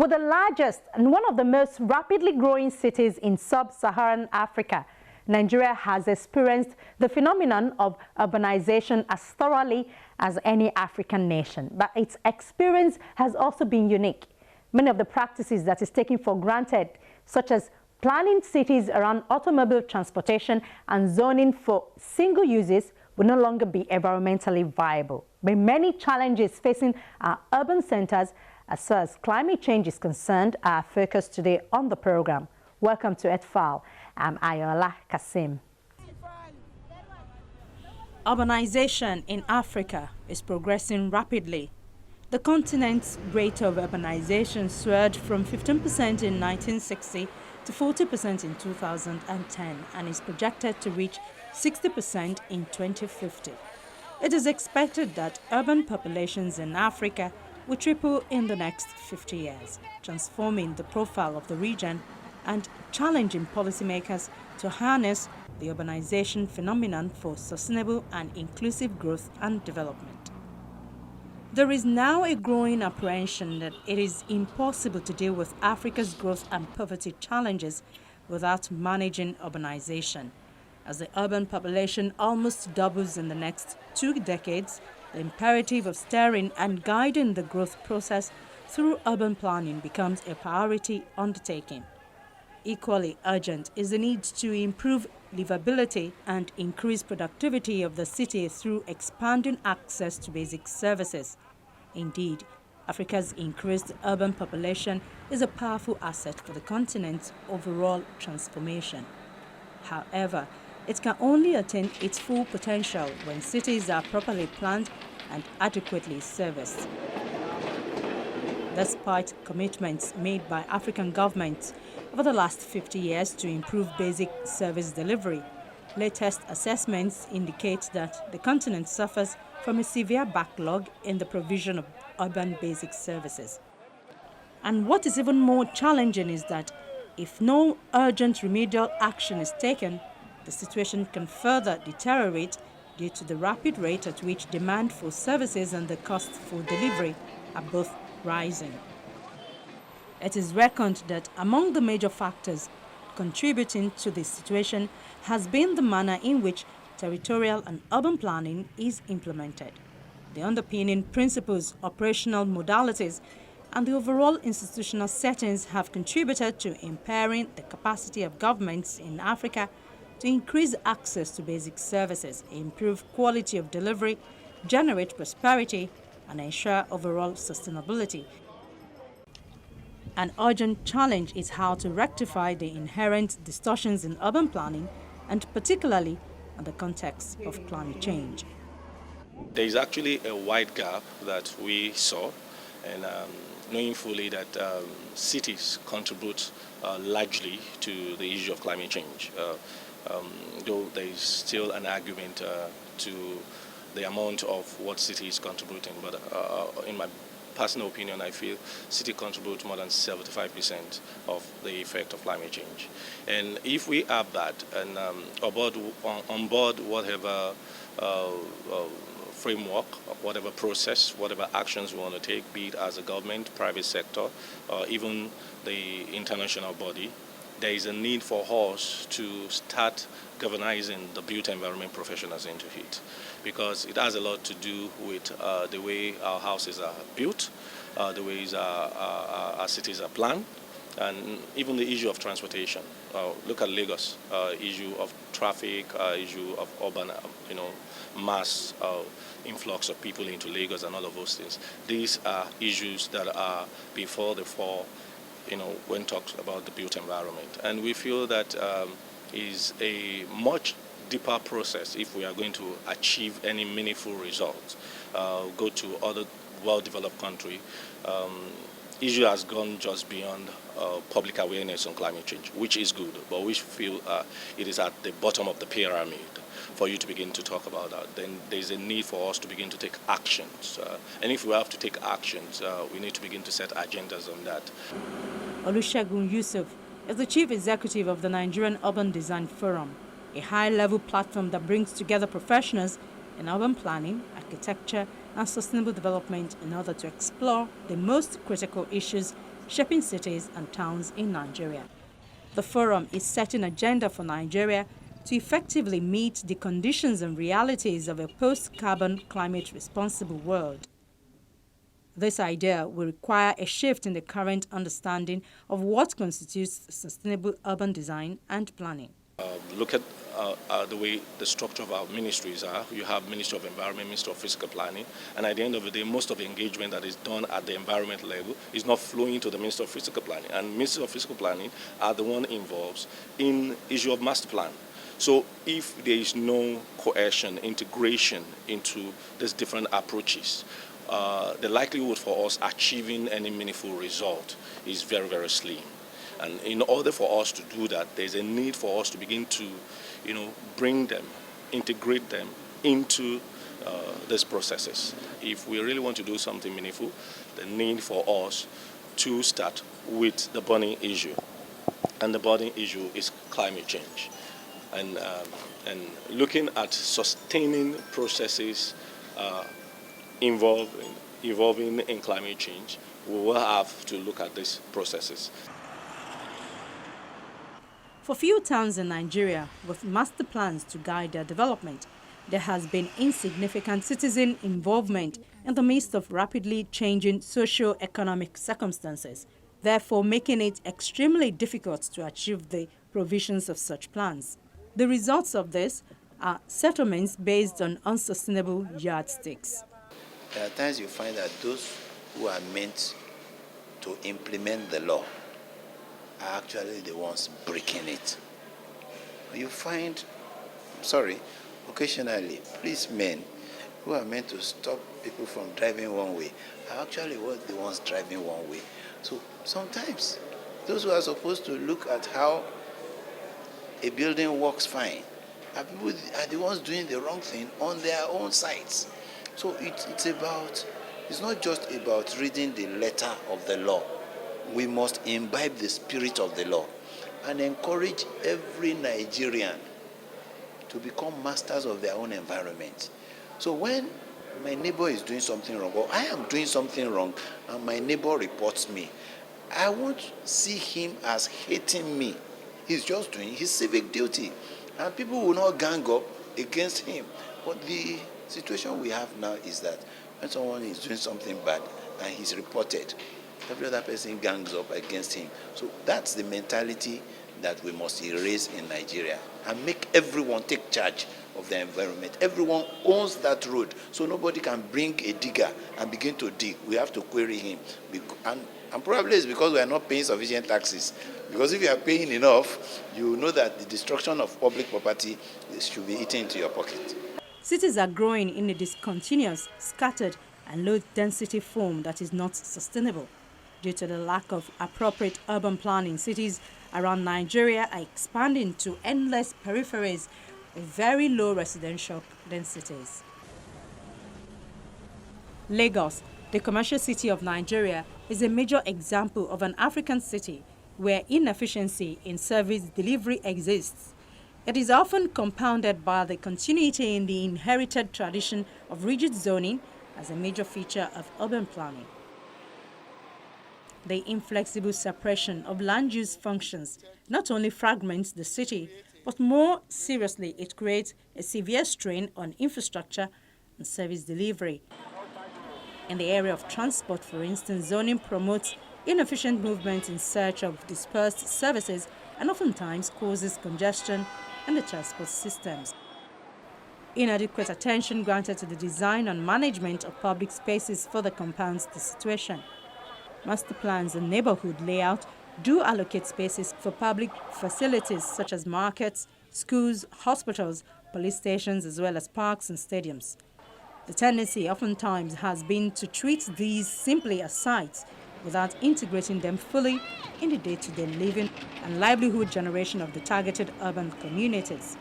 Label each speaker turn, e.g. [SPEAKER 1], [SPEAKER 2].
[SPEAKER 1] With the largest and one of the most rapidly growing cities in sub-Saharan Africa, Nigeria has experienced the phenomenon of urbanization as thoroughly as any African nation. But its experience has also been unique. Many of the practices that is taken for granted, such as planning cities around automobile transportation and zoning for single uses, will no longer be environmentally viable. But many challenges facing our urban centers as far as climate change is concerned are focused today on the program. Welcome to ETFAL. I'm Ayola Kasim. Urbanization in Africa is progressing rapidly. The continent's rate of urbanization soared from 15% in 1960 to 40% in 2010 and is projected to reach 60% in 2050. It is expected that urban populations in Africa will triple in the next 50 years, transforming the profile of the region and challenging policymakers to harness the urbanization phenomenon for sustainable and inclusive growth and development. There is now a growing apprehension that it is impossible to deal with Africa's growth and poverty challenges without managing urbanization. As the urban population almost doubles in the next 2 decades, the imperative of steering and guiding the growth process through urban planning becomes a priority undertaking. Equally urgent is the need to improve livability and increase productivity of the city through expanding access to basic services. Indeed, Africa's increased urban population is a powerful asset for the continent's overall transformation. However, it can only attain its full potential when cities are properly planned and adequately serviced. Despite commitments made by African governments over the last 50 years to improve basic service delivery, latest assessments indicate that the continent suffers from a severe backlog in the provision of urban basic services. And what is even more challenging is that if no urgent remedial action is taken, the situation can further deteriorate due to the rapid rate at which demand for services and the cost for delivery are both rising. It is reckoned that among the major factors contributing to this situation has been the manner in which territorial and urban planning is implemented. The underpinning principles, operational modalities, and the overall institutional settings have contributed to impairing the capacity of governments in Africa to increase access to basic services, improve quality of delivery, generate prosperity, and ensure overall sustainability. An urgent challenge is how to rectify the inherent distortions in urban planning, and particularly in the context of climate change.
[SPEAKER 2] There is actually a wide gap that we saw, and knowing fully that cities contribute largely to the issue of climate change. Though there is still an argument to the amount of what city is contributing, but in my personal opinion, I feel city contribute more than 75% of the effect of climate change. And if we have that and on board whatever framework, whatever process, whatever actions we want to take, be it as a government, private sector, or even the international body, there is a need for us to start galvanizing the built environment professionals into it, because it has a lot to do with the way our houses are built, the ways our cities are planned, and even the issue of transportation. Look at Lagos, issue of traffic, issue of urban, mass influx of people into Lagos and all of those things. These are issues that are before the fore, when talks about the built environment. And we feel that is a much deeper process if we are going to achieve any meaningful results. Go to other well-developed countries. Issue has gone just beyond public awareness on climate change, which is good, but we feel it is at the bottom of the pyramid for you to begin to talk about that. Then there's a need for us to begin to take actions. And if we have to take actions, we need to begin to set agendas on that.
[SPEAKER 1] Olusegun Yusuf is the Chief Executive of the Nigerian Urban Design Forum, a high-level platform that brings together professionals in urban planning, architecture, and sustainable development in order to explore the most critical issues shaping cities and towns in Nigeria. The forum is setting an agenda for Nigeria to effectively meet the conditions and realities of a post-carbon climate responsible world. This idea will require a shift in the current understanding of what constitutes sustainable urban design and planning.
[SPEAKER 2] Look at the way the structure of our ministries are. You have Ministry of Environment, Ministry of Physical Planning, and at the end of the day, most of the engagement that is done at the environment level is not flowing to the Ministry of Physical Planning. And Ministry of Physical Planning are the one involved in issue of master plan. So if there is no cohesion, integration into these different approaches, the likelihood for us achieving any meaningful result is very, very slim. And in order for us to do that, there's a need for us to begin to, bring them, integrate them into these processes. If we really want to do something meaningful, the need for us to start with the burning issue. And the burning issue is climate change. And looking at sustaining processes evolving in climate change, we will have to look at these processes.
[SPEAKER 1] For few towns in Nigeria with master plans to guide their development, there has been insignificant citizen involvement in the midst of rapidly changing socio-economic circumstances, therefore making it extremely difficult to achieve the provisions of such plans. The results of this are settlements based on unsustainable yardsticks.
[SPEAKER 3] There are times you find that those who are meant to implement the law are actually the ones breaking it. You find, occasionally, policemen who are meant to stop people from driving one way are actually the ones driving one way. So sometimes, those who are supposed to look at how a building works fine are the ones doing the wrong thing on their own sites. So it's not just about reading the letter of the law. We must imbibe the spirit of the law and encourage every Nigerian to become masters of their own environment. So when my neighbor is doing something wrong, or I am doing something wrong, and my neighbor reports me, I won't see him as hating me. He's just doing his civic duty. And people will not gang up against him. But the situation we have now is that when someone is doing something bad and he's reported, every other person gangs up against him. So that's the mentality that we must erase in Nigeria and make everyone take charge of the environment. Everyone owns that road, so nobody can bring a digger and begin to dig. We have to query him. And probably it's because we are not paying sufficient taxes. Because if you are paying enough, you know that the destruction of public property should be eaten into your pocket.
[SPEAKER 1] Cities are growing in a discontinuous, scattered and low-density form that is not sustainable. Due to the lack of appropriate urban planning, cities around Nigeria are expanding to endless peripheries with very low residential densities. Lagos, the commercial city of Nigeria, is a major example of an African city where inefficiency in service delivery exists. It is often compounded by the continuity in the inherited tradition of rigid zoning as a major feature of urban planning. The inflexible separation of land use functions not only fragments the city, but more seriously, it creates a severe strain on infrastructure and service delivery. In the area of transport, for instance, zoning promotes inefficient movement in search of dispersed services and oftentimes causes congestion in the transport systems. Inadequate attention granted to the design and management of public spaces further compounds the situation. Master plans and neighborhood layout do allocate spaces for public facilities such as markets, schools, hospitals, police stations, as well as parks and stadiums. The tendency oftentimes has been to treat these simply as sites without integrating them fully in the day-to-day living and livelihood generation of the targeted urban communities.